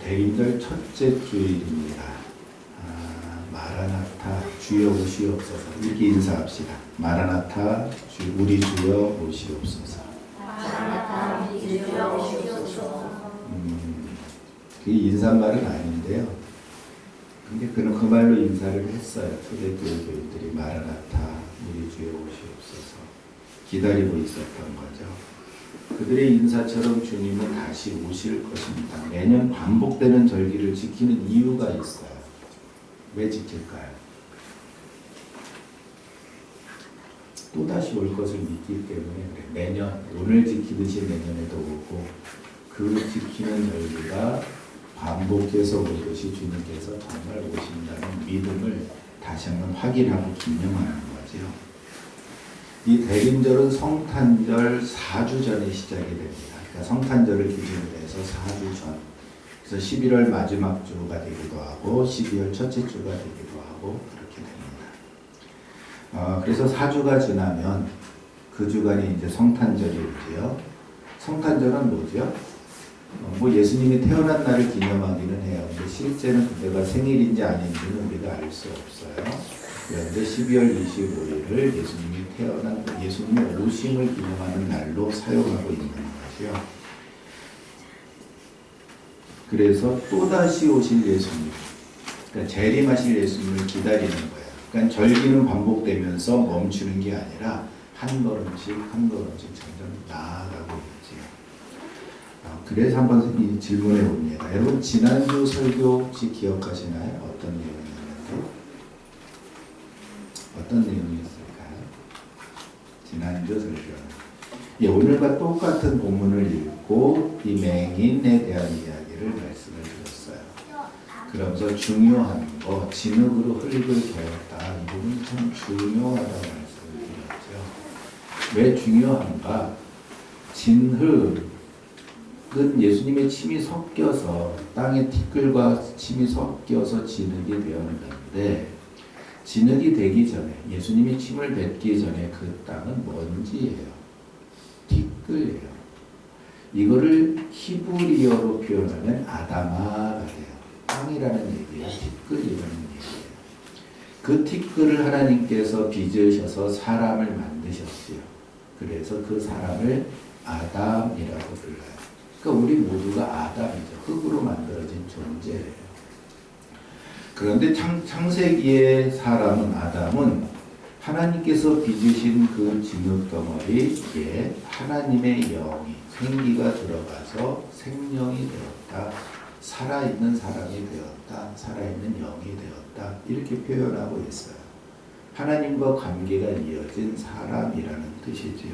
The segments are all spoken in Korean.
대림절 첫째 주일입니다. 마라나타 주여 오시옵소서. 이렇게 인사합시다. 마라나타 우리 주여 오시옵소서. 마라나타 우리 주여 오시옵소서. 그게 인사말은 아닌데요. 근데 그 말로 인사를 했어요. 초대교회 교인들이 마라나타 우리 주여 오시옵소서. 기다리고 있었던 거죠. 그들의 인사처럼 주님은 다시 오실 것입니다. 매년 반복되는 절기를 지키는 이유가 있어요. 왜 지킬까요? 또다시 올 것을 믿기 때문에 그래. 매년 오늘 지키듯이 내년에도 오고 그 지키는 절기가 반복해서 오듯이 주님께서 정말 오신다는 믿음을 다시 한번 확인하고 기념하는 거죠. 이 대림절은 성탄절 4주 전에 시작이 됩니다. 그러니까 성탄절을 기준으로 해서 4주 전. 그래서 11월 마지막 주가 되기도 하고 12월 첫째 주가 되기도 하고 그렇게 됩니다. 그래서 4주가 지나면 그 주간이 이제 성탄절이 오지요. 성탄절은 뭐죠? 예수님이 태어난 날을 기념하기는 해요. 근데 실제는 그때가 생일인지 아닌지는 우리가 알 수 없어요. 그런데 12월 25일을 예수님의 오심을 기념하는 날로 사용하고 있는 거죠. 그래서 또다시 오실 예수님, 그러니까 재림하실 예수님을 기다리는 거예요. 그러니까 절기는 반복되면서 멈추는 게 아니라 한 걸음씩 한 걸음씩 점점 나아가고 있지요. 그래서 한번 이 질문해 봅니다. 여러분 지난주 설교 혹시 기억하시나요? 어떤 내용이었는지? 어떤 내용이었을까요? 지난주 설교. 오늘과 똑같은 본문을 읽고 이 맹인에 대한 이야기를 말씀을 드렸어요. 그러면서 중요한 거, 진흙으로 흙을 개었다. 이 부분이 참 중요하다고 말씀을 드렸죠. 왜 중요한가? 진흙은 예수님의 침이 섞여서 땅의 티끌과 침이 섞여서 진흙이 되었는데 진흙이 되기 전에 예수님이 침을 뱉기 전에 그 땅은 먼지예요. 티끌이에요. 이거를 히브리어로 표현하면 아다마가 돼요. 땅이라는 얘기예요. 티끌이라는 얘기예요. 그 티끌을 하나님께서 빚으셔서 사람을 만드셨어요. 그래서 그 사람을 아담이라고 불러요. 그러니까 우리 모두가 아담이죠. 흙으로 만들어진 존재예요. 그런데 창세기의 사람은 아담은 하나님께서 빚으신 그 진흙 덩어리에 하나님의 영이 생기가 들어가서 생명이 되었다. 살아있는 사람이 되었다. 살아있는 영이 되었다. 이렇게 표현하고 있어요. 하나님과 관계가 이어진 사람이라는 뜻이지요.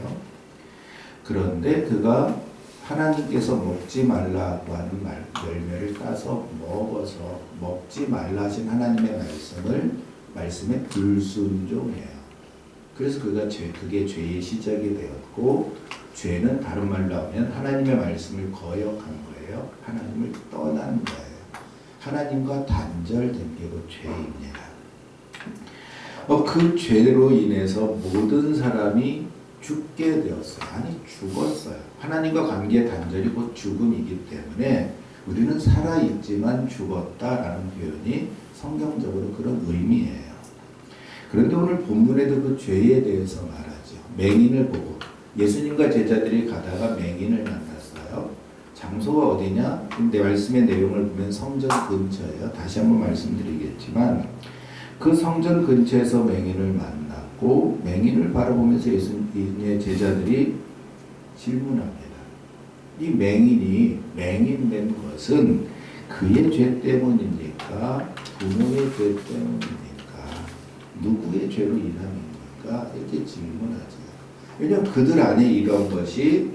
그런데 그가 하나님께서 먹지 말라고 하는 열매를 따서 먹어서 먹지 말라 하신 하나님의 말씀에 불순종해요. 그래서 그게 죄의 시작이 되었고 죄는 다른 말로 하면 하나님의 말씀을 거역한 거예요. 하나님을 떠난 거예요. 하나님과 단절된 게 그 죄입니다. 그 죄로 인해서 모든 사람이 죽게 되었어요. 아니 죽었어요. 하나님과 관계 단절이 곧 죽음이기 때문에 우리는 살아있지만 죽었다라는 표현이 성경적으로 그런 의미예요. 그런데 오늘 본문에도 그 죄에 대해서 말하죠. 맹인을 보고 예수님과 제자들이 가다가 맹인을 만났어요. 장소가 어디냐? 근데 말씀의 내용을 보면 성전 근처예요. 다시 한번 말씀드리겠지만 그 성전 근처에서 맹인을 만났고 맹인을 바라보면서 예수님의 제자들이 질문합니다. 이 맹인이 맹인된 것은 그의 죄 때문입니까? 부모의 죄 때문입니까? 누구의 죄로 인함입니까? 이렇게 질문하죠. 왜냐하면 그들 안에 이런 것이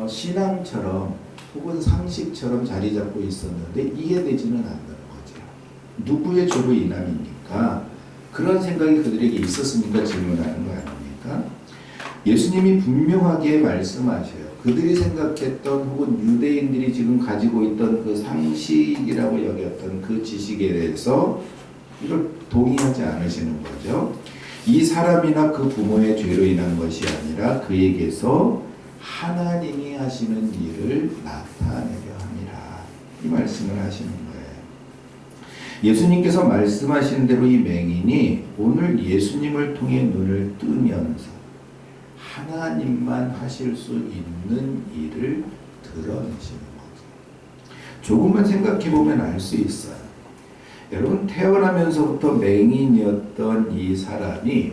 신앙처럼 혹은 상식처럼 자리 잡고 있었는데 이해되지는 않는 거죠. 누구의 죄로 인함입니까? 그런 생각이 그들에게 있었으니까 질문하는 거 아닙니까? 예수님이 분명하게 말씀하셔요. 그들이 생각했던 혹은 유대인들이 지금 가지고 있던 그 상식이라고 여겼던 그 지식에 대해서 이걸 동의하지 않으시는 거죠. 이 사람이나 그 부모의 죄로 인한 것이 아니라 그에게서 하나님이 하시는 일을 나타내려 함이라. 이 말씀을 하시는 거예요. 예수님께서 말씀하신 대로 이 맹인이 오늘 예수님을 통해 눈을 뜨면서 하나님만 하실 수 있는 일을 드러내시는 거죠. 조금만 생각해 보면 알 수 있어요. 여러분, 태어나면서부터 맹인이었던 이 사람이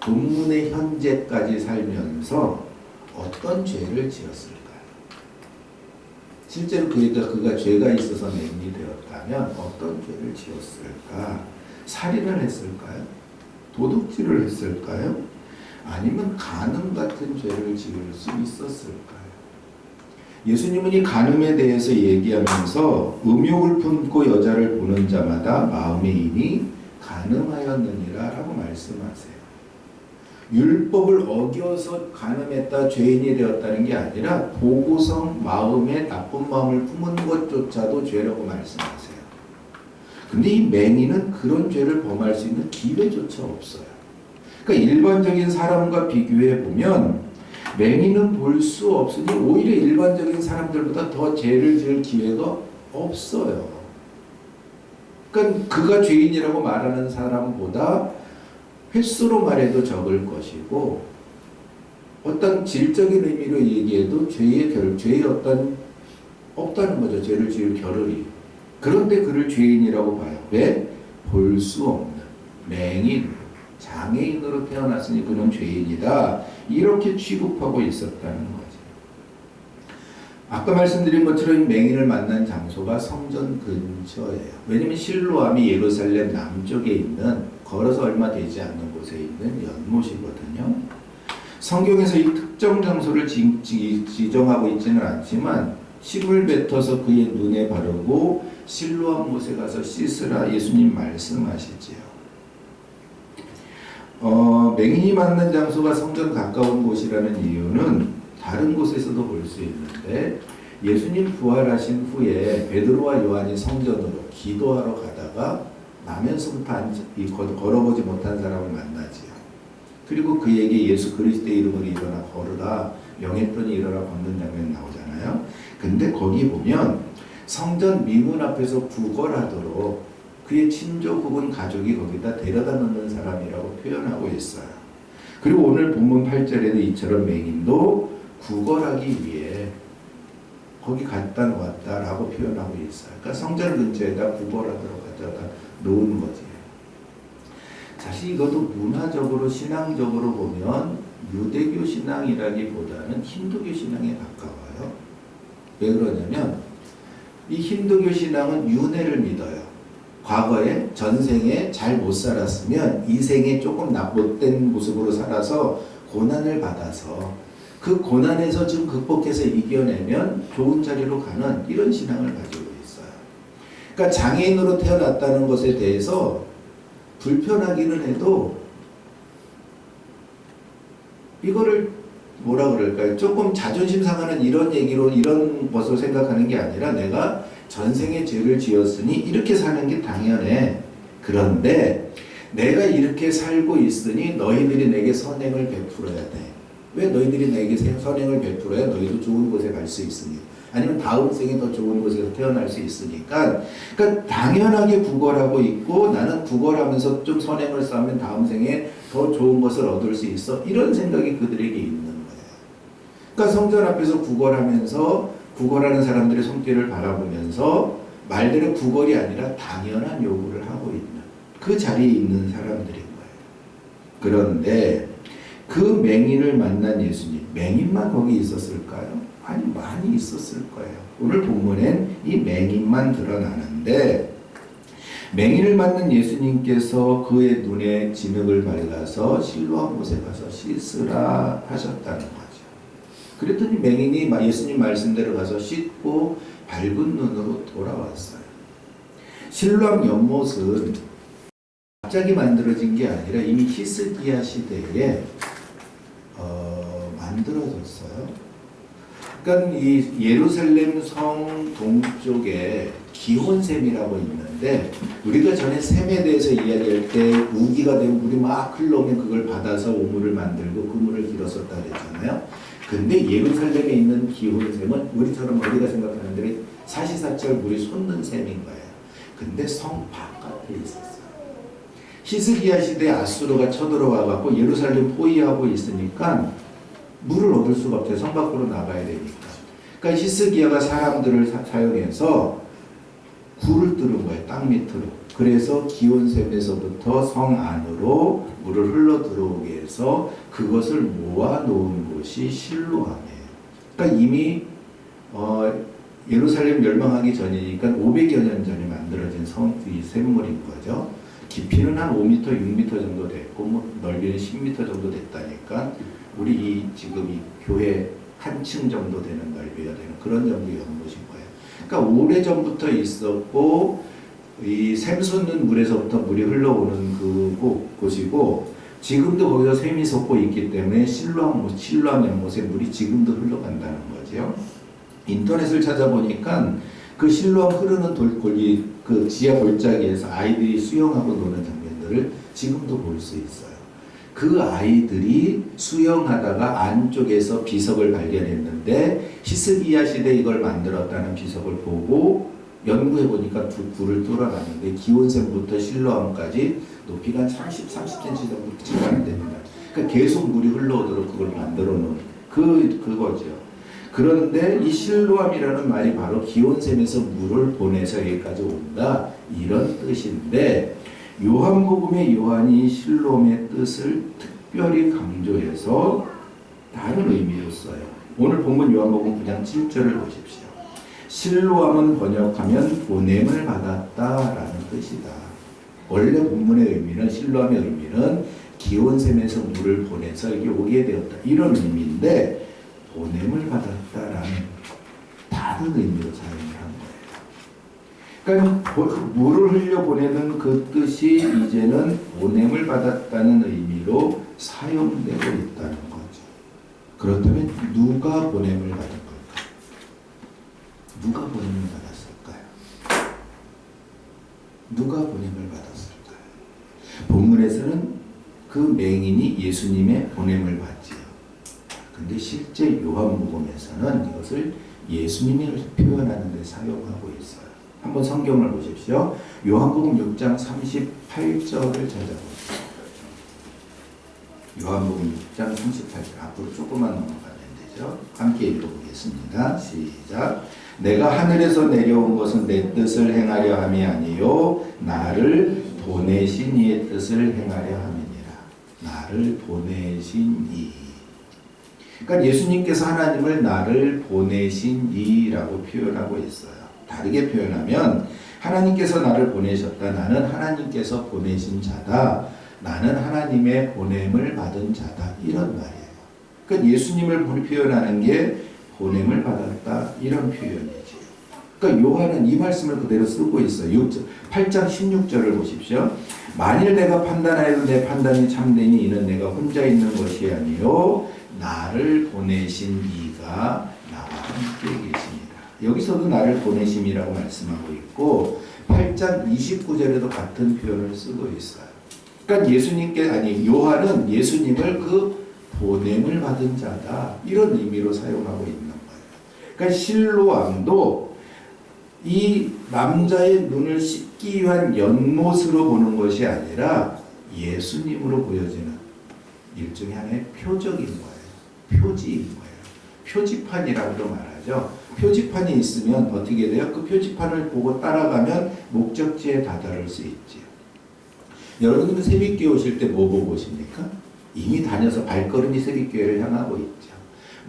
본문의 현재까지 살면서 어떤 죄를 지었을까요? 실제로 그가 죄가 있어서 맹인이 되었다면 어떤 죄를 지었을까? 살인을 했을까요? 도둑질을 했을까요? 아니면 간음 같은 죄를 지을 수 있었을까요? 예수님은 이 간음에 대해서 얘기하면서 음욕을 품고 여자를 보는 자마다 마음에 이미 간음하였느니라 라고 말씀하세요. 율법을 어겨서 간음했다, 죄인이 되었다는 게 아니라 보고성 마음에 나쁜 마음을 품은 것조차도 죄라고 말씀하세요. 근데 이 맹인은 그런 죄를 범할 수 있는 기회조차 없어요. 그러니까 일반적인 사람과 비교해 보면 맹인은 볼 수 없으니 오히려 일반적인 사람들보다 더 죄를 지을 기회가 없어요. 그러니까 그가 죄인이라고 말하는 사람보다 횟수로 말해도 적을 것이고, 어떤 질적인 의미로 얘기해도 죄의 어떤 없다는 거죠. 죄를 지을 겨를이. 그런데 그를 죄인이라고 봐요. 왜? 볼 수 없는 맹인, 장애인으로 태어났으니 그는 죄인이다. 이렇게 취급하고 있었다는 거죠. 아까 말씀드린 것처럼 맹인을 만난 장소가 성전 근처예요. 왜냐하면 실로암이 예루살렘 남쪽에 있는, 걸어서 얼마 되지 않는 곳에 있는 연못이거든요. 성경에서 이 특정 장소를 지정하고 있지는 않지만 침을 뱉어서 그의 눈에 바르고 실로암 못에 가서 씻으라 예수님 말씀하시지요. 맹인이 만난 장소가 성전 가까운 곳이라는 이유는 다른 곳에서도 볼 수 있는데, 예수님 부활하신 후에 베드로와 요한이 성전으로 기도하러 가다가 나면서부터 걸어보지 못한 사람을 만나지요. 그리고 그에게 예수 그리스도의 이름으로 일어나 걸으라, 명했더니 일어나 걷는 장면 나오잖아요. 근데 거기 보면 성전 미문 앞에서 구걸하도록 그의 친족 혹은 가족이 거기다 데려다 놓는 사람이라고 표현하고 있어요. 그리고 오늘 본문 8절에도 이처럼 맹인도 구걸하기 위해 거기 갔다 놓았다라고 표현하고 있어요. 그러니까 성전 근처에다 구걸하도록 갖다가 놓은 거지. 사실 이것도 문화적으로 신앙적으로 보면 유대교 신앙이라기보다는 힌두교 신앙에 가까워요. 왜 그러냐면 이 힌두교 신앙은 윤회를 믿어요. 과거에 전생에 잘 못 살았으면 이 생에 조금 못된 모습으로 살아서 고난을 받아서 그 고난에서 좀 극복해서 이겨내면 좋은 자리로 가는 이런 신앙을 가지고 있어요. 그러니까 장애인으로 태어났다는 것에 대해서 불편하기는 해도 이거를 뭐라 그럴까요? 조금 자존심 상하는 이런 얘기로 이런 것을 생각하는 게 아니라 내가 전생에 죄를 지었으니 이렇게 사는 게 당연해. 그런데 내가 이렇게 살고 있으니 너희들이 내게 선행을 베풀어야 돼. 왜 너희들이 내게 선행을 베풀어야 너희도 좋은 곳에 갈 수 있으니, 아니면 다음 생에 더 좋은 곳에서 태어날 수 있으니까. 그러니까 당연하게 구걸하고 있고, 나는 구걸하면서 좀 선행을 쌓으면 다음 생에 더 좋은 것을 얻을 수 있어. 이런 생각이 그들에게 있는 거예요. 그러니까 성전 앞에서 구걸하는 사람들의 손길을 바라보면서 말대로 구걸이 아니라 당연한 요구를 하고 있는 그 자리에 있는 사람들인 거예요. 그런데 그 맹인을 만난 예수님, 맹인만 거기 있었을까요? 아니, 많이 있었을 거예요. 오늘 본문엔 이 맹인만 드러나는데, 맹인을 만난 예수님께서 그의 눈에 진흙을 발라서 실로암 못에 가서 씻으라 하셨다는 거죠. 그랬더니 맹인이 예수님 말씀대로 가서 씻고 밝은 눈으로 돌아왔어요. 실로암 연못은 갑자기 만들어진 게 아니라 이미 히스기야 시대에 만들어졌어요. 그러니까 이 예루살렘 성 동쪽에 기혼샘이라고 있는데, 우리가 전에 샘에 대해서 이야기할 때 우기가 되면 물이 막 흘러오면 그걸 받아서 우물을 만들고 그 물을 길었었다 그랬잖아요. 근데 예루살렘에 있는 기온샘은 우리처럼 우리가 생각하는 대로 사시사철 물이 솟는 샘인 거예요. 근데 성 바깥에 있었어요. 히스기야 시대에 아수르가 쳐들어와 갖고 예루살렘 포위하고 있으니까 물을 얻을 수가 없어요. 성 밖으로 나가야 되니까. 그러니까 히스기야가 사람들을 사용해서 굴을 뚫은 거예요. 땅 밑으로. 그래서 기온샘에서부터 성 안으로 물을 흘러 들어오게 해서 그것을 모아놓은 곳이 실로암이에요. 그러니까 이미 예루살렘 멸망하기 전이니까 500여 년 전에 만들어진 이 샘물인 거죠. 깊이는 한 5m, 6m 정도 됐고 뭐 넓이는 10m 정도 됐다니까 우리 지금 이 교회 한 층 정도 되는 넓이가 되는 그런 정도의 연못인 거예요. 그러니까 오래전부터 있었고 이 샘 솟는 물에서부터 물이 흘러오는 곳이고 지금도 거기서 샘이 솟고 있기 때문에 실로암 연못에 물이 지금도 흘러간다는 거죠. 인터넷을 찾아보니까 그 실로암 흐르는 돌고리 그 지하 골짜기에서 아이들이 수영하고 노는 장면들을 지금도 볼 수 있어요. 그 아이들이 수영하다가 안쪽에서 비석을 발견했는데 히스기야 시대에 이걸 만들었다는 비석을 보고 연구해 보니까 두 굴을 뚫어놨는데 기온샘부터 실로암까지 높이가 한 30cm 정도 차이가 됩니다. 그러니까 계속 물이 흘러오도록 그걸 만들어 놓은 그거죠. 그런데 이 실로암이라는 말이 바로 기온샘에서 물을 보내서 여기까지 온다 이런 뜻인데 요한복음의 요한이 실로암의 뜻을 특별히 강조해서 다른 의미로 써요. 오늘 본문 요한복음 9장 7절을 보십시오. 실로암은 번역하면 보냄을 받았다라는 뜻이다. 원래 본문의 의미는 실로암의 의미는 기온샘에서 물을 보내서 여기 오게 되었다 이런 의미인데 보냄을 받았다라는 다른 의미로 사용을 한 거예요. 그러니까 물을 흘려보내는 그 뜻이 이제는 보냄을 받았다는 의미로 사용되고 있다는 거죠. 그렇다면 누가 보냄을 받은 걸까? 누가 보냄을 받았을까요? 누가 보냄을 받았을까요? 본문에서는 그 맹인이 예수님의 보냄을 받지요. 근데 실제 요한복음에서는 이것을 예수님을 표현하는 데 사용하고 있어요. 한번 성경을 보십시오. 요한복음 6장 38절을 찾아보세요. 요한복음 6장 38절 앞으로 조금만 넘어가면 되죠. 함께 읽어보겠습니다. 시작. 내가 하늘에서 내려온 것은 내 뜻을 행하려 함이 아니요 나를 보내신 이의 뜻을 행하려 함이니라. 나를 보내신 이. 그러니까 예수님께서 하나님을 나를 보내신 이라고 표현하고 있어요. 다르게 표현하면 하나님께서 나를 보내셨다. 나는 하나님께서 보내신 자다. 나는 하나님의 보냄을 받은 자다. 이런 말이에요. 그러니까 예수님을 표현하는 게 보냄을 받았다. 이런 표현이죠. 그러니까 요한은 이 말씀을 그대로 쓰고 있어요. 8장 16절을 보십시오. 만일 내가 판단하여도 내 판단이 참되니 이는 내가 혼자 있는 것이 아니요 나를 보내신 이가 나와 함께 계십니다. 여기서도 나를 보내심이라고 말씀하고 있고 8장 29절에도 같은 표현을 쓰고 있어요. 그러니까 요한은 예수님을 그 보냄을 받은 자다 이런 의미로 사용하고 있는 거예요. 그러니까 실로암도 이 남자의 눈을 씻기 위한 연못으로 보는 것이 아니라 예수님으로 보여지는 일종의 하나의 표적인 거예요. 표지인 거예요. 표지판이라고도 말하죠. 표지판이 있으면 어떻게 돼요? 그 표지판을 보고 따라가면 목적지에 다다를 수 있지요. 여러분들은 새벽교회 오실 때 뭐 보고 오십니까? 이미 다녀서 발걸음이 새벽교회를 향하고 있죠.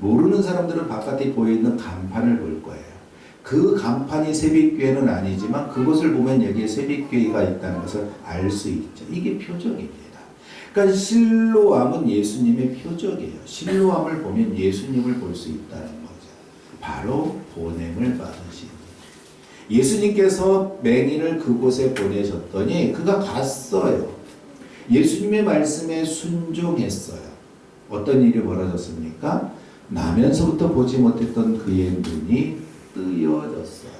모르는 사람들은 바깥에 보여있는 간판을 볼 거예요. 그 간판이 새벽교회는 아니지만 그것을 보면 여기에 새벽교회가 있다는 것을 알 수 있죠. 이게 표적입니다. 그러니까 실로암은 예수님의 표적이에요. 실로암을 보면 예수님을 볼 수 있다는 거죠. 바로 보냄을 받으신 예수님께서 맹인을 그곳에 보내셨더니 그가 갔어요. 예수님의 말씀에 순종했어요. 어떤 일이 벌어졌습니까? 나면서부터 보지 못했던 그의 눈이 뜨여졌어요.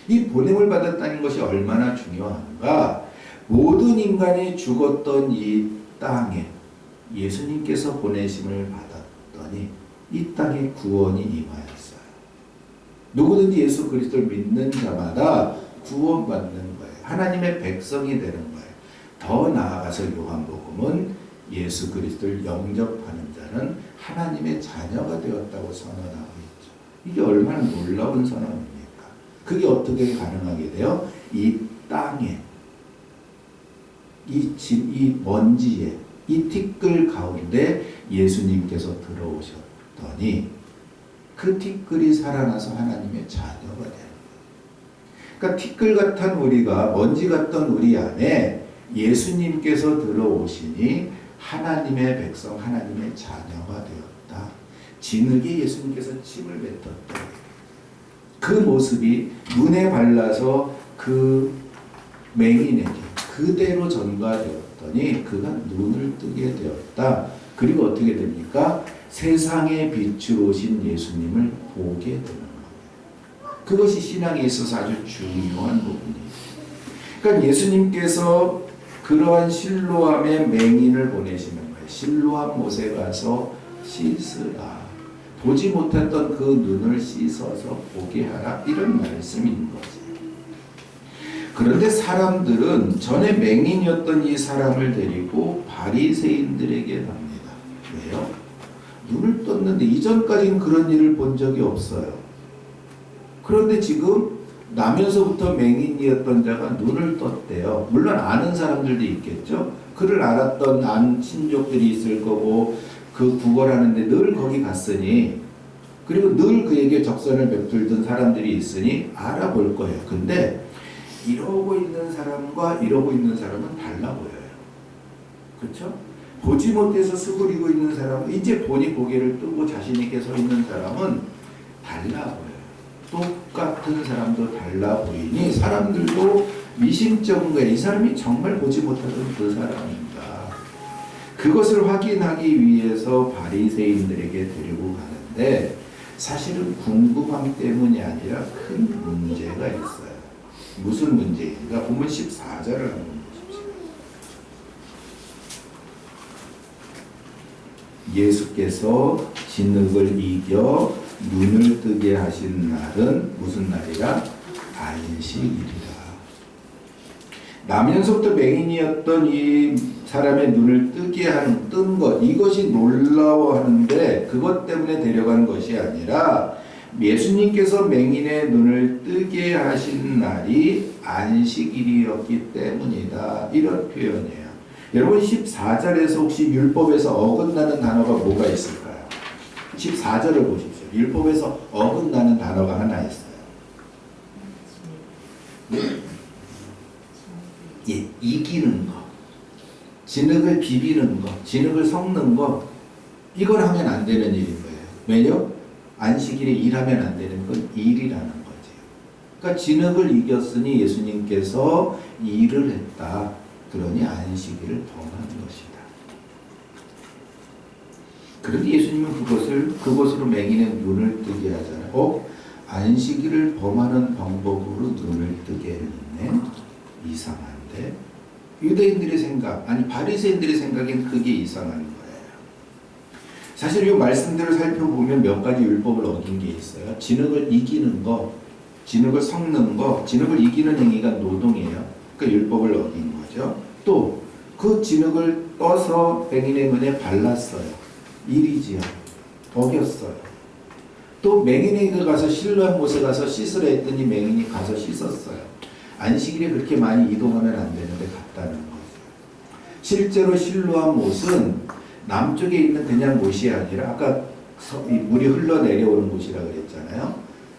이 보냄을 받았다는 것이 얼마나 중요한가? 모든 인간이 죽었던 이 땅에 예수님께서 보내심을 받았더니 이 땅에 구원이 임하였어요. 누구든지 예수 그리스도를 믿는 자마다 구원받는 거예요. 하나님의 백성이 되는 거예요. 더 나아가서 요한복음은 예수 그리스도를 영접하는 자는 하나님의 자녀가 되었다고 선언하고 있죠. 이게 얼마나 놀라운 선언입니까? 그게 어떻게 가능하게 돼요? 이 땅에, 이 먼지에, 이 티끌 가운데 예수님께서 들어오셨더니 그 티끌이 살아나서 하나님의 자녀가 되는 거예요. 그러니까 티끌 같은 우리가, 먼지 같던 우리 안에 예수님께서 들어오시니 하나님의 백성, 하나님의 자녀가 되었다. 진흙에 예수님께서 침을 뱉었다. 그 모습이 눈에 발라서 그 맹인에게 그대로 전가되었더니 그가 눈을 뜨게 되었다. 그리고 어떻게 됩니까? 세상에 비추오신 예수님을 보게 되는 거예요. 그것이 신앙에 있어서 아주 중요한 부분이에요. 그러니까 예수님께서 그러한 실로암의 맹인을 보내시는 거예요. 실로암 못에 가서 씻으라. 보지 못했던 그 눈을 씻어서 보게 하라. 이런 말씀인 거지. 그런데 사람들은 전에 맹인이었던 이 사람을 데리고 바리새인들에게 갑니다. 왜요? 눈을 떴는데 이전까지는 그런 일을 본 적이 없어요. 그런데 지금 나면서부터 맹인이었던 자가 눈을 떴대요. 물론 아는 사람들도 있겠죠. 그를 알았던 안 친족들이 있을 거고 그 구걸하는데 늘 거기 갔으니, 그리고 늘 그에게 적선을 베풀던 사람들이 있으니 알아볼 거예요. 근데 이러고 있는 사람과 이러고 있는 사람은 달라 보여요. 그렇죠? 보지 못해서 수그리고 있는 사람은 이제 보니 고개를 뜨고 자신 있게 서 있는 사람은 달라 보여요. 똑같은 사람도 달라 보이니 사람들도 미심쩍은 거예요. 이 사람이 정말 보지 못하던 그 사람인가. 그것을 확인하기 위해서 바리새인들에게 데리고 가는데 사실은 궁금함 때문이 아니라 큰 문제가 있어요. 무슨 문제인가? 보면 14절을 한번 보십시오. 예수께서 진흙을 이겨 눈을 뜨게 하신 날은 무슨 날이라? 안식일이라. 나면서부터 맹인이었던 이 사람의 눈을 뜨게 하는, 뜬 것, 이것이 놀라워하는데 그것 때문에 데려간 것이 아니라 예수님께서 맹인의 눈을 뜨게 하신 날이 안식일이었기 때문이다. 이런 표현이에요. 여러분 14절에서 혹시 율법에서 어긋나는 단어가 뭐가 있을까요? 14절을 보십시오. 율법에서 어긋나는 단어가 하나 있어요. 네? 예, 이기는 거, 진흙을 비비는 거, 진흙을 섞는 거, 이걸 하면 안 되는 일인 거예요. 왜요? 안식일에 일하면 안 되는 건 일이라는 거지. 그러니까 진흙을 이겼으니 예수님께서 일을 했다. 그러니 안식일을 범한 것이다. 그런데 예수님은 그것으로 맹인의 눈을 뜨게 하잖아요. 안식일을 범하는 방법으로 눈을 뜨게 했네. 이상한데. 유대인들의 생각, 아니 바리새인들의 생각엔 그게 이상한 거예요. 사실 이 말씀들을 살펴보면 몇 가지 율법을 어긴 게 있어요. 진흙을 이기는 거, 진흙을 섞는 거, 진흙을 이기는 행위가 노동이에요. 그러니까 율법을 어긴 거죠. 또 그 진흙을 떠서 맹인의 눈에 발랐어요. 일이지요. 어겼어요. 또 맹인에게 가서 실로암 못에 가서 씻으라 했더니 맹인이 가서 씻었어요. 안식일에 그렇게 많이 이동하면 안 되는데 갔다는 거죠. 실제로 실로암 못은 남쪽에 있는 그냥 못이 아니라 아까 물이 흘러내려오는 곳이라 그랬잖아요.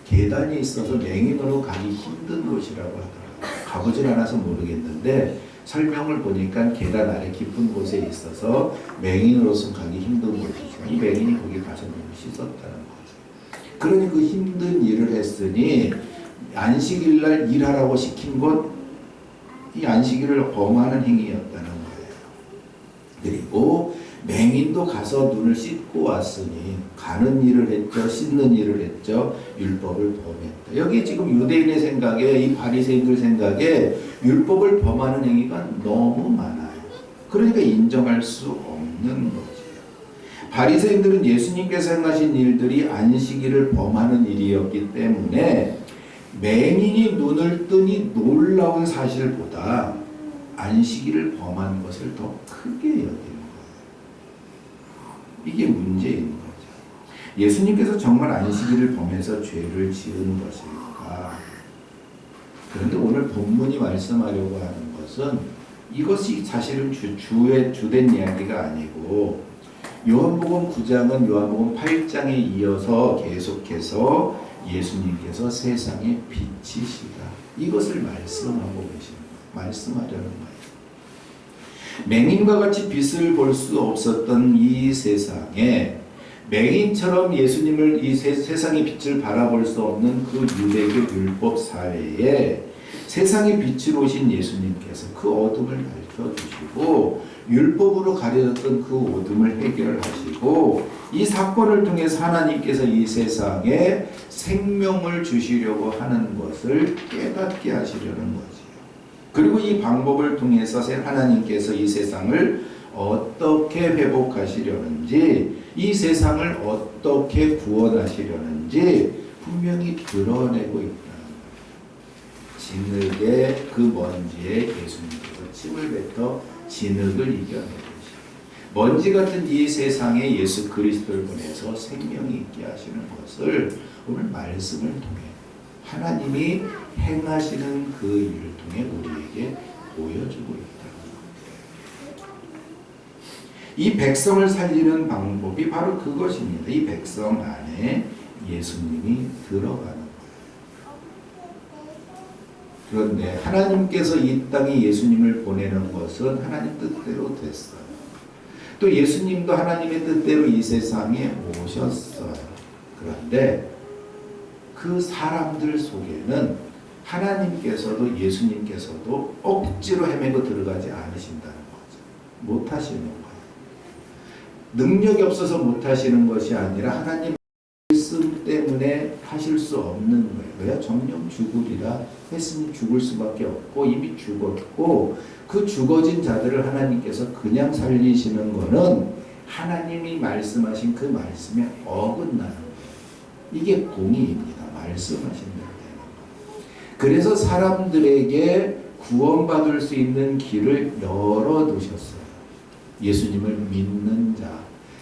계단이 있어서 맹인으로 가기 힘든 곳이라고 하더라고요. 가보질 않아서 모르겠는데 설명을 보니까 계단 아래 깊은 곳에 있어서 맹인으로서는 가기 힘든 곳이죠. 이 맹인이 거기 가서 눈을 씻었다는 거죠. 그러니 그 힘든 일을 했으니 안식일날 일하라고 시킨 것, 이 안식일을 범하는 행위였다는 거예요. 그리고 맹인도 가서 눈을 씻고 왔으니 가는 일을 했죠. 씻는 일을 했죠. 율법을 범했다. 여기 지금 유대인의 생각에, 이 바리새인들 생각에 율법을 범하는 행위가 너무 많아요. 그러니까 인정할 수 없는 거지요. 바리새인들은 예수님께서 행하신 일들이 안식일을 범하는 일이었기 때문에 맹인이 눈을 뜨니 놀라운 사실보다 안식일을 범한 것을 더 크게 여기는 거예요. 이게 문제인 거죠. 예수님께서 정말 안식일을 범해서 죄를 지은 것일까? 그런데 오늘 본문이 말씀하려고 하는 것은 이것이 사실은 주의 주된 이야기가 아니고 요한복음 9장은 요한복음 8장에 이어서 계속해서 예수님께서 세상의 빛이시다. 이것을 말씀하고 계십니다. 말씀하려는 거예요. 맹인과 같이 빛을 볼 수 없었던 이 세상에 맹인처럼 예수님을 이 세상의 빛을 바라볼 수 없는 그 유대교 율법 사회에 세상의 빛으로 오신 예수님께서 그 어둠을 밝혀주시고 율법으로 가려졌던 그 어둠을 해결하시고 이 사건을 통해서 하나님께서 이 세상에 생명을 주시려고 하는 것을 깨닫게 하시려는 거지요. 그리고 이 방법을 통해서 하나님께서 이 세상을 어떻게 회복하시려는지 이 세상을 어떻게 구원하시려는지 분명히 드러내고 있다는 거예요. 진흙의 그 먼지에 예수님께서 침을 뱉어 진흙을 이겨내시고 먼지 같은 이 세상에 예수 그리스도를 보내서 생명이 있게 하시는 것을 오늘 말씀을 통해 하나님이 행하시는 그 일을 통해 우리에게 보여주고 있다. 이 백성을 살리는 방법이 바로 그것입니다. 이 백성 안에 예수님이 들어가는 거예요. 그런데 하나님께서 이 땅에 예수님을 보내는 것은 하나님 뜻대로 됐어요. 또 예수님도 하나님의 뜻대로 이 세상에 오셨어요. 그런데 그 사람들 속에는 하나님께서도 예수님께서도 억지로 헤매고 들어가지 않으신다는 거죠. 못하시는 거예요. 능력이 없어서 못하시는 것이 아니라 하나님 말씀 때문에 하실 수 없는 거예요. 왜? 정령 죽으리라 했으니 죽을 수밖에 없고 이미 죽었고 그 죽어진 자들을 하나님께서 그냥 살리시는 거는 하나님이 말씀하신 그 말씀에 어긋나는 거예요. 이게 공의입니다. 말씀하신 대로 되는 거예요. 그래서 사람들에게 구원받을 수 있는 길을 열어두셨어요. 예수님을 믿는 자,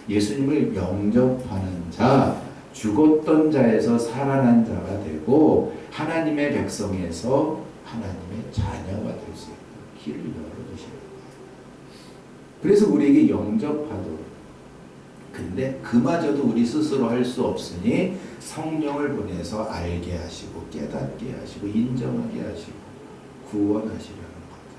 예수님을 영접하는 자, 죽었던 자에서 살아난 자가 되고 하나님의 백성에서 하나님의 자녀가 될 수 있도록 길을 열어주시는 거예요. 그래서 우리에게 영접하도록. 근데 그마저도 우리 스스로 할 수 없으니 성령을 보내서 알게 하시고 깨닫게 하시고 인정하게 하시고 구원하시려는 거죠.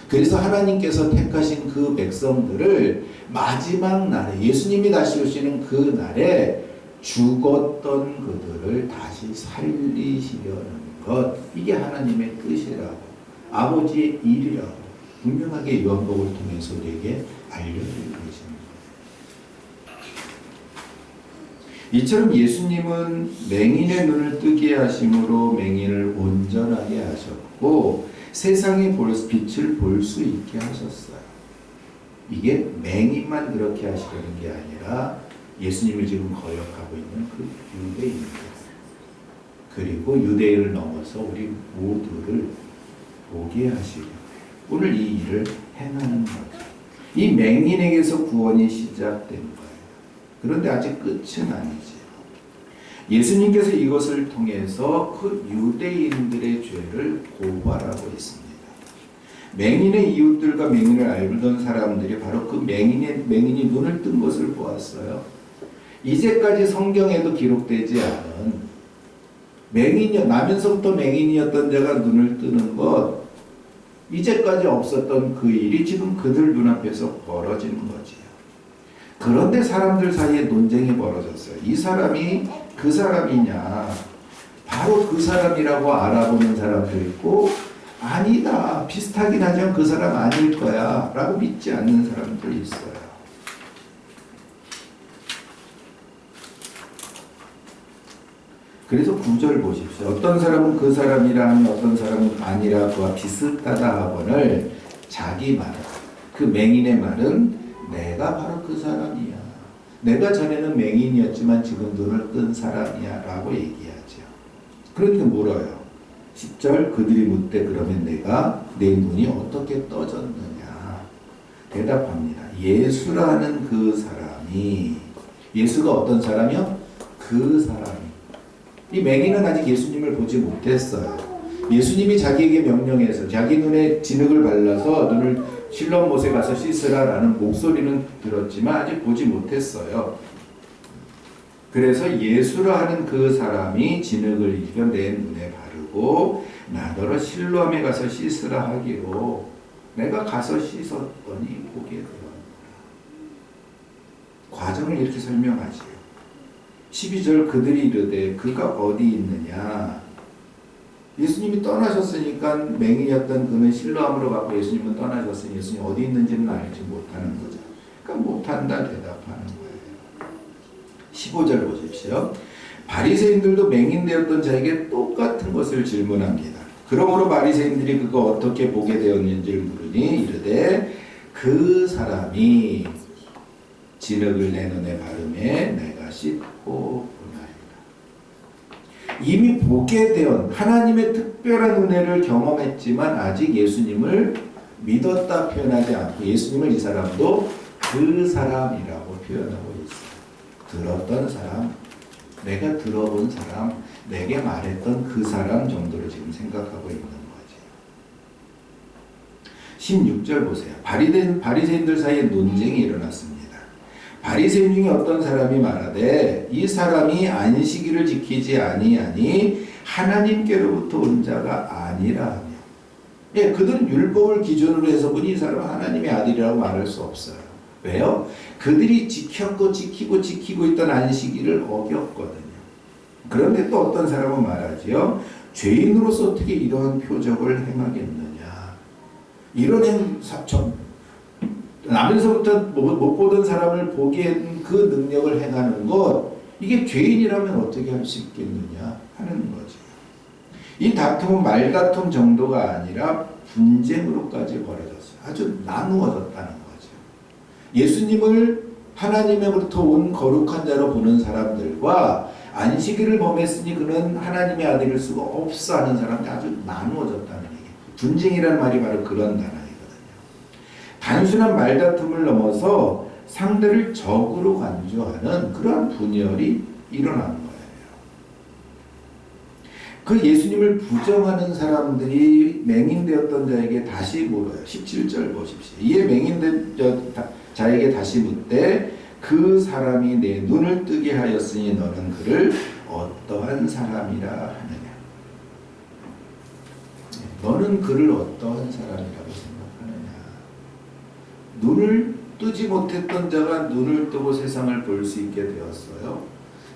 그래서 하나님께서 택하신 그 백성들을 마지막 날에 예수님이 다시 오시는 그 날에 죽었던 그들을 다시 살리시려는 것, 이게 하나님의 뜻이라고 아버지의 일이라고 분명하게 요한복음을 통해서 우리에게 알려주고 계십니다. 이처럼 예수님은 맹인의 눈을 뜨게 하심으로 맹인을 온전하게 하셨고 세상의 빛을 볼 수 있게 하셨어요. 이게 맹인만 그렇게 하시려는 게 아니라 예수님을 지금 거역하고 있는 그 유대인들 그리고 유대인을 넘어서 우리 모두를 보게 하시려 오늘 이 일을 행하는 거죠. 이 맹인에게서 구원이 시작된 거예요. 그런데 아직 끝은 아니지. 예수님께서 이것을 통해서 그 유대인들의 죄를 고발하고 있습니다. 맹인의 이웃들과 맹인을 알던 사람들이 바로 그 맹인이 눈을 뜬 것을 보았어요. 이제까지 성경에도 기록되지 않은 나면서부터 맹인이었던 자가 눈을 뜨는 것, 이제까지 없었던 그 일이 지금 그들 눈앞에서 벌어지는 거지요. 그런데 사람들 사이에 논쟁이 벌어졌어요. 이 사람이 그 사람이냐, 바로 그 사람이라고 알아보는 사람도 있고 아니다, 비슷하긴 하지만 그 사람 아닐 거야 라고 믿지 않는 사람들이 있어요. 그래서 9절 보십시오. 어떤 사람은 그 사람이라 하면 어떤 사람은 아니라 그와 비슷하다 하거늘 자기 말, 그 맹인의 말은 내가 바로 그 사람이야. 내가 전에는 맹인이었지만 지금 눈을 뜬 사람이야 라고 얘기하죠. 그런데 물어요. 10절 그들이 묻되 그러면 내 눈이 어떻게 떠졌느냐. 대답합니다. 예수라는 그 사람이, 예수가 어떤 사람이요? 그 사람이. 이 맹인은 아직 예수님을 보지 못했어요. 예수님이 자기에게 명령해서 자기 눈에 진흙을 발라서 눈을 실로암 못에 가서 씻으라라는 목소리는 들었지만 아직 보지 못했어요. 그래서 예수라 하는 그 사람이 진흙을 이겨 내 눈에 바르고 나더러 실로암에 가서 씻으라 하기로 내가 가서 씻었더니 보게 되었노라. 과정을 이렇게 설명하지요. 12절 그들이 이르되 그가 어디 있느냐. 예수님이 떠나셨으니까 맹인이었던 그는 실로암으로 가고 예수님은 떠나셨으니 예수님이 어디 있는지는 알지 못하는 거죠. 그러니까 못한다 대답하는 거예요. 15절 보십시오. 바리새인들도 맹인되었던 자에게 똑같은 것을 질문합니다. 그러므로 바리새인들이 그가 어떻게 보게 되었는지를 물으니 이르되 그 사람이 진흙을 내 눈에 바르매 내가 씻고 보나이다. 이미 보게 되었 하나님의 특별한 은혜를 경험했지만 아직 예수님을 믿었다 표현하지 않고 예수님을 이 사람도 그 사람이라고 표현하고 있어요. 들었던 사람, 내가 들어본 사람, 내게 말했던 그 사람 정도로 지금 생각하고 있는 거지. 16절 보세요. 바리새인들 사이에 논쟁이 일어났습니다. 바리새인 중에 어떤 사람이 말하되 이 사람이 안식일을 지키지 아니하니 하나님께로부터 온 자가 아니라 하며. 예, 그들은 율법을 기준으로 해서 보니 이 사람은 하나님의 아들이라고 말할 수 없어요. 왜요? 그들이 지키고 있던 안식일을 어겼거든요. 그런데 또 어떤 사람은 말하지요. 죄인으로서 어떻게 이러한 표적을 행하겠느냐. 이런 남에서부터 못 보던 사람을 보게 한 그 능력을 행하는 것, 이게 죄인이라면 어떻게 할 수 있겠느냐 하는 거죠. 이 다툼은 말다툼 정도가 아니라 분쟁으로까지 벌어졌어요. 아주 나누어졌다는 거죠. 예수님을 하나님으로부터 온 거룩한 자로 보는 사람들과 안식일을 범했으니 그는 하나님의 아들일 수가 없어 하는 사람들이 아주 나누어졌다는 얘기예요. 분쟁이라는 말이 바로 그런 단어예요. 단순한 말다툼을 넘어서 상대를 적으로 간주하는 그러한 분열이 일어난 거예요. 그 예수님을 부정하는 사람들이 맹인되었던 자에게 다시 물어요. 17절 보십시오. 이에 맹인된 자에게 다시 묻되 그 사람이 내 눈을 뜨게 하였으니 너는 그를 어떠한 사람이라 하느냐. 너는 그를 어떠한 사람이라고 생각하느냐. 눈을 뜨지 못했던 자가 눈을 뜨고 세상을 볼 수 있게 되었어요.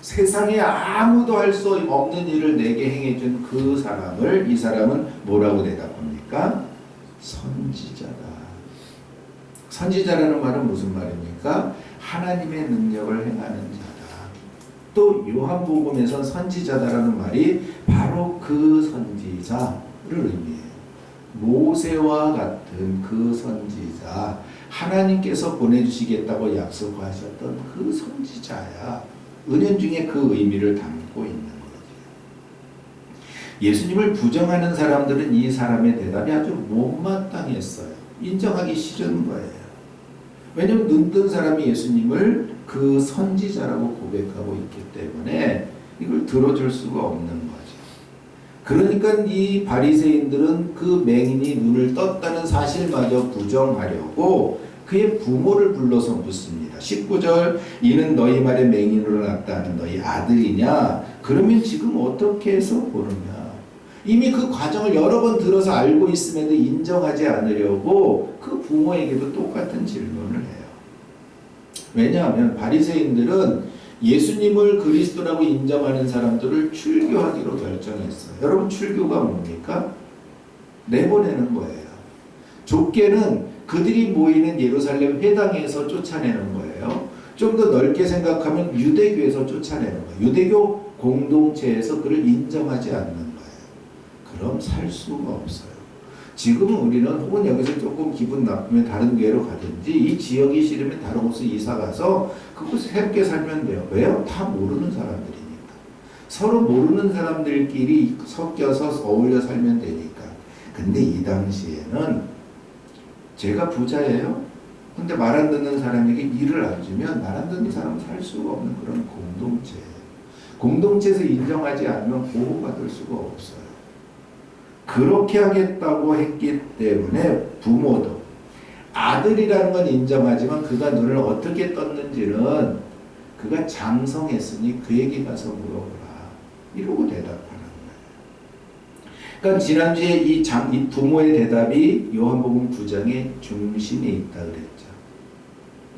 세상에 아무도 할 수 없는 일을 내게 행해준 그 사람을 이 사람은 뭐라고 대답합니까? 선지자다. 선지자라는 말은 무슨 말입니까? 하나님의 능력을 행하는 자다. 또 요한복음에선 선지자다라는 말이 바로 그 선지자를 의미해요. 모세와 같은 그 선지자, 하나님께서 보내주시겠다고 약속하셨던 그 선지자야. 은연중에 그 의미를 담고 있는 거죠. 예수님을 부정하는 사람들은 이 사람의 대답이 아주 못마땅했어요. 인정하기 싫은 거예요. 왜냐하면 눈뜬 사람이 예수님을 그 선지자라고 고백하고 있기 때문에 이걸 들어줄 수가 없는 거죠. 그러니까 이 바리새인들은 그 맹인이 눈을 떴다는 사실마저 부정하려고 그의 부모를 불러서 묻습니다. 19절 이는 너희 말에 맹인으로 났다 하는 너희 아들이냐? 그러면 지금 어떻게 해서 보느냐? 이미 그 과정을 여러 번 들어서 알고 있음에도 인정하지 않으려고 그 부모에게도 똑같은 질문을 해요. 왜냐하면 바리새인들은 예수님을 그리스도라고 인정하는 사람들을 출교하기로 결정했어요. 여러분 출교가 뭡니까? 내보내는 거예요. 좁게는 그들이 모이는 예루살렘 회당에서 쫓아내는 거예요. 좀 더 넓게 생각하면 유대교에서 쫓아내는 거예요. 유대교 공동체에서 그를 인정하지 않는 거예요. 그럼 살 수가 없어요. 지금은 우리는 혹은 여기서 조금 기분 나쁘면 다른 교회로 가든지 이 지역이 싫으면 다른 곳으로 이사 가서 그곳에 함께 살면 돼요. 왜요? 다 모르는 사람들이니까. 서로 모르는 사람들끼리 섞여서 어울려 살면 되니까. 근데 이 당시에는 제가 부자예요. 근데 말 안 듣는 사람에게 일을 안 주면 말 안 듣는 사람은 살 수가 없는 그런 공동체예요. 공동체에서 인정하지 않으면 보호받을 수가 없어요. 그렇게 하겠다고 했기 때문에 부모도 아들이라는 건 인정하지만 그가 눈을 어떻게 떴는지는 그가 장성했으니 그에게 가서 물어보라. 이러고 대답하는 거예요. 그러니까 지난주에 이 부모의 대답이 요한복음 9장의 중심에 있다 그랬죠.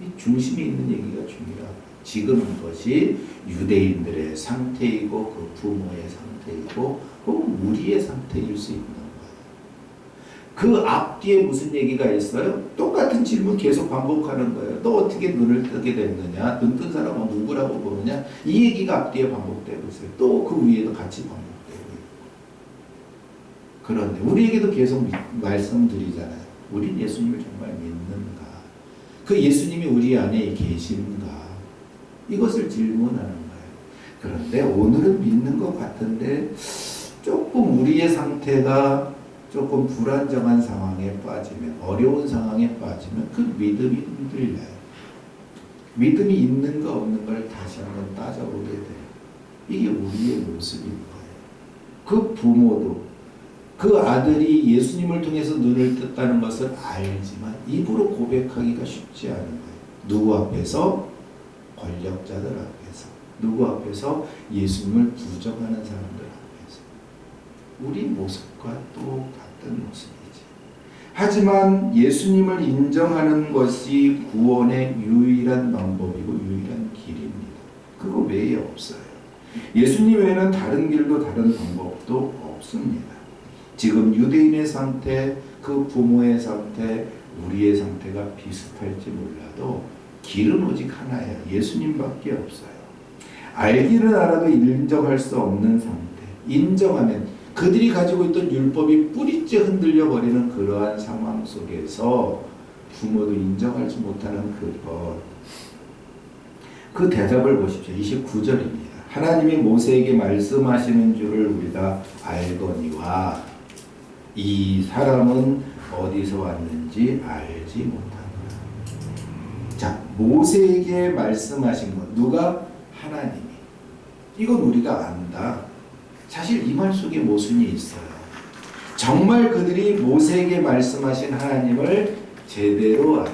이 중심에 있는 얘기가 중요하고 지금 이것이 유대인들의 상태이고 그 부모의 상태이고 혹은 우리의 상태일 수 있는 거예요. 그 앞뒤에 무슨 얘기가 있어요? 똑같은 질문 계속 반복하는 거예요. 너 어떻게 눈을 뜨게 됐느냐? 눈 뜬 사람은 누구라고 보느냐? 이 얘기가 앞뒤에 반복되고 있어요. 또 그 위에도 같이 반복되고 있고. 그런데 우리에게도 계속 말씀드리잖아요. 우린 예수님을 정말 믿는가? 그 예수님이 우리 안에 계신가? 이것을 질문하는 거예요. 그런데 오늘은 믿는 것 같은데 조금 우리의 상태가 조금 불안정한 상황에 빠지면, 어려운 상황에 빠지면 그 믿음이 흔들려요. 믿음이 있는가 없는가를 다시 한번 따져보게 돼요. 이게 우리의 모습인 거예요. 그 부모도 그 아들이 예수님을 통해서 눈을 떴다는 것을 알지만 입으로 고백하기가 쉽지 않은 거예요. 누구 앞에서? 권력자들 앞에서. 누구 앞에서? 예수님을 부정하는 사람들 앞에서. 우리 모습과 똑같은 모습이지. 하지만 예수님을 인정하는 것이 구원의 유일한 방법이고 유일한 길입니다. 그거 외에 없어요. 예수님 외에는 다른 길도 다른 방법도 없습니다. 지금 유대인의 상태, 그 부모의 상태, 우리의 상태가 비슷할지 몰라도 길은 오직 하나예요. 예수님밖에 없어요. 알기는 알아도 인정할 수 없는 상태. 인정하면 그들이 가지고 있던 율법이 뿌리째 흔들려 버리는 그러한 상황 속에서 부모도 인정하지 못하는 그 대답을 보십시오. 29절입니다. 하나님이 모세에게 말씀하시는 줄을 우리가 알거니와 이 사람은 어디서 왔는지 알지 못한다. 자, 모세에게 말씀하신 것. 누가? 하나님이. 이건 우리가 안다. 사실 이 말 속에 모순이 있어요. 정말 그들이 모세에게 말씀하신 하나님을 제대로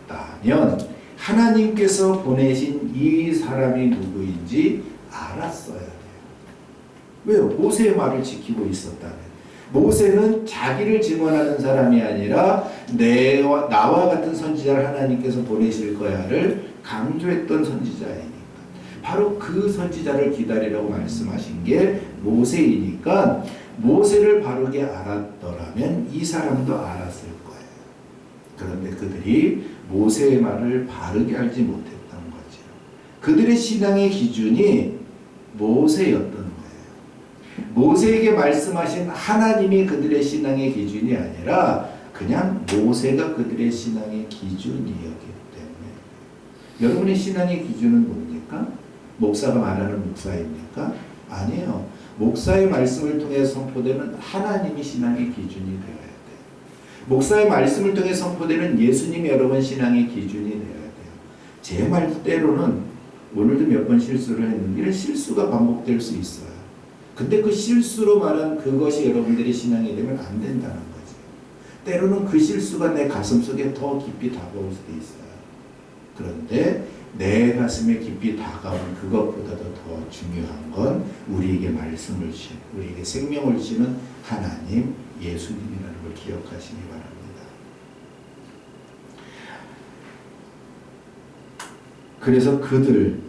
알았다면 하나님께서 보내신 이 사람이 누구인지 알았어야 돼요. 왜요? 모세의 말을 지키고 있었다면. 모세는 자기를 증언하는 사람이 아니라 나와 같은 선지자를 하나님께서 보내실 거야를 강조했던 선지자이니까. 바로 그 선지자를 기다리라고 말씀하신 게 모세이니까 모세를 바르게 알았더라면 이 사람도 알았을 거예요. 그런데 그들이 모세의 말을 바르게 알지 못했던 거죠. 그들의 신앙의 기준이 모세였던 거예요. 모세에게 말씀하신 하나님이 그들의 신앙의 기준이 아니라 그냥 모세가 그들의 신앙의 기준이었기 때문에. 여러분의 신앙의 기준은 뭡니까? 목사가 말하는 목사입니까? 아니에요. 목사의 말씀을 통해 선포되는 하나님이 신앙의 기준이 되어야 돼요. 목사의 말씀을 통해 선포되는 예수님이 여러분 신앙의 기준이 되어야 돼요. 제 말 때로는 오늘도 몇 번 실수를 했는데 이런 실수가 반복될 수 있어요. 근데 그 실수로 말한 그것이 여러분들의 신앙이 되면 안 된다는 거죠. 때로는 그 실수가 내 가슴 속에 더 깊이 다가올 수도 있어요. 그런데 내 가슴에 깊이 다가온 그것보다도 더 중요한 건 우리에게 말씀을 주신, 우리에게 생명을 주시는 하나님, 예수님이라는 걸 기억하시기 바랍니다. 그래서 그들,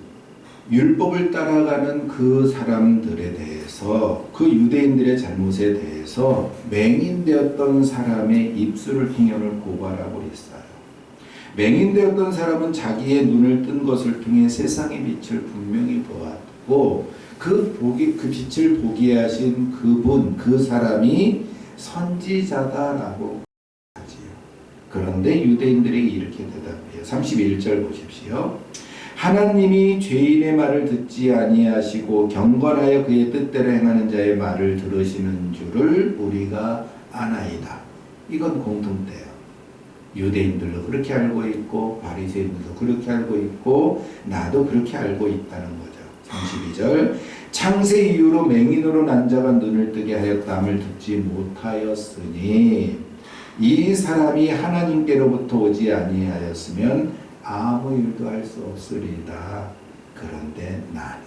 율법을 따라가는 그 사람들에 대해서, 그 유대인들의 잘못에 대해서 맹인되었던 사람의 입술을 통해 고발하고 있어요. 맹인되었던 사람은 자기의 눈을 뜬 것을 통해 세상의 빛을 분명히 보았고 그 빛을 보게 하신 그분, 그 사람이 선지자다라고 하지요. 그런데 유대인들에게 이렇게 대답해요. 31절 보십시오. 하나님이 죄인의 말을 듣지 아니하시고 경건하여 그의 뜻대로 행하는 자의 말을 들으시는 줄을 우리가 아나이다. 이건 공통돼요. 유대인들도 그렇게 알고 있고 바리새인들도 그렇게 알고 있고 나도 그렇게 알고 있다는 거죠. 32절 창세 이후로 맹인으로 난 자가 눈을 뜨게 하였다함을 듣지 못하였으니 이 사람이 하나님께로부터 오지 아니하였으면 아무 일도 할 수 없으리다. 그런데 나는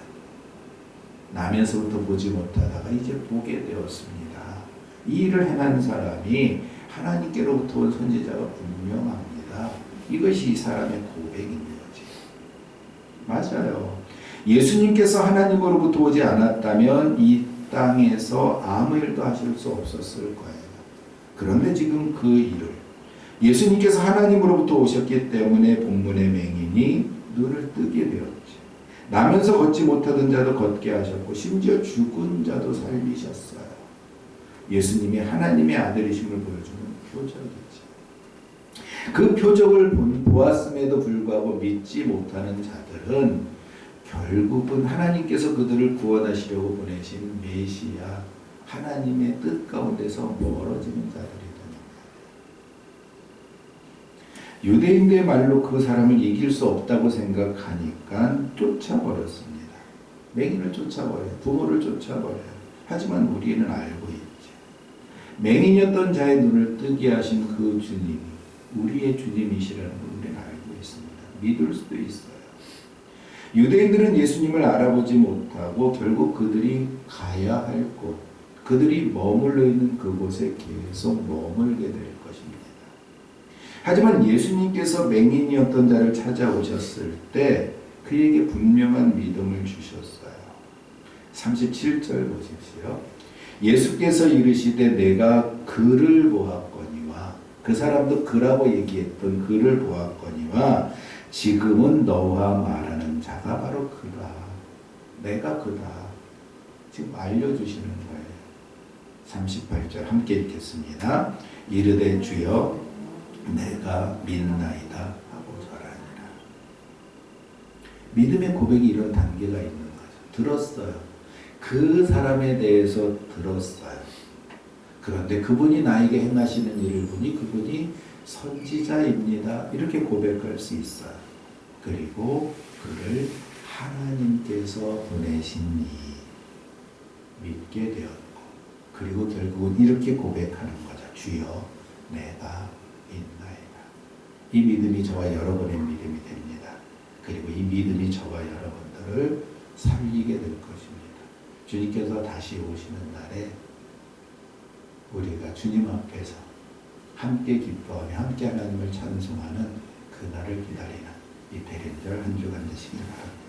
나면서부터 보지 못하다가 이제 보게 되었습니다. 이 일을 행한 사람이 하나님께로부터 온 선지자가 분명합니다. 이것이 이 사람의 고백인 거지. 맞아요. 예수님께서 하나님으로부터 오지 않았다면 이 땅에서 아무 일도 하실 수 없었을 거예요. 그런데 지금 그 일을 예수님께서 하나님으로부터 오셨기 때문에 본문의 맹인이 눈을 뜨게 되었지. 나면서 걷지 못하던 자도 걷게 하셨고 심지어 죽은 자도 살리셨어요. 예수님이 하나님의 아들이심을 보여주는 표적이지. 그 표적을 보았음에도 불구하고 믿지 못하는 자들은 결국은 하나님께서 그들을 구원하시려고 보내신 메시아 하나님의 뜻 가운데서 멀어지는 자들이 유대인들의 말로 그 사람을 이길 수 없다고 생각하니까 쫓아버렸습니다. 맹인을 쫓아버려요. 부모를 쫓아버려요. 하지만 우리는 알고 있죠. 맹인이었던 자의 눈을 뜨게 하신 그 주님이 우리의 주님이시라는 걸 우리는 알고 있습니다. 믿을 수도 있어요. 유대인들은 예수님을 알아보지 못하고 결국 그들이 가야 할 곳, 그들이 머물러 있는 그곳에 계속 머물게 될 것입니다. 하지만 예수님께서 맹인이었던 자를 찾아오셨을 때 그에게 분명한 믿음을 주셨어요. 37절 보십시오. 예수께서 이르시되 내가 그를 보았거니와 그 사람도 그라고 얘기했던 그를 보았거니와 지금은 너와 말하는 자가 바로 그다. 내가 그다. 지금 알려주시는 거예요. 38절 함께 읽겠습니다. 이르되 주여 내가 믿나이다 하고 절하니라. 믿음의 고백이 이런 단계가 있는 거죠. 들었어요. 그 사람에 대해서 들었어요. 그런데 그분이 나에게 행하시는 일을 보니 그분이 선지자입니다. 이렇게 고백할 수 있어요. 그리고 그를 하나님께서 보내신 이 믿게 되었고 그리고 결국은 이렇게 고백하는 거죠. 주여 내가 믿나이다. 이 믿음이 저와 여러분의 믿음이 됩니다. 그리고 이 믿음이 저와 여러분들을 살리게 될 것입니다. 주님께서 다시 오시는 날에 우리가 주님 앞에서 함께 기뻐하며 함께 하나님을 찬송하는 그날을 기다리는 이 대련절 한 주간 되시길 바랍니다.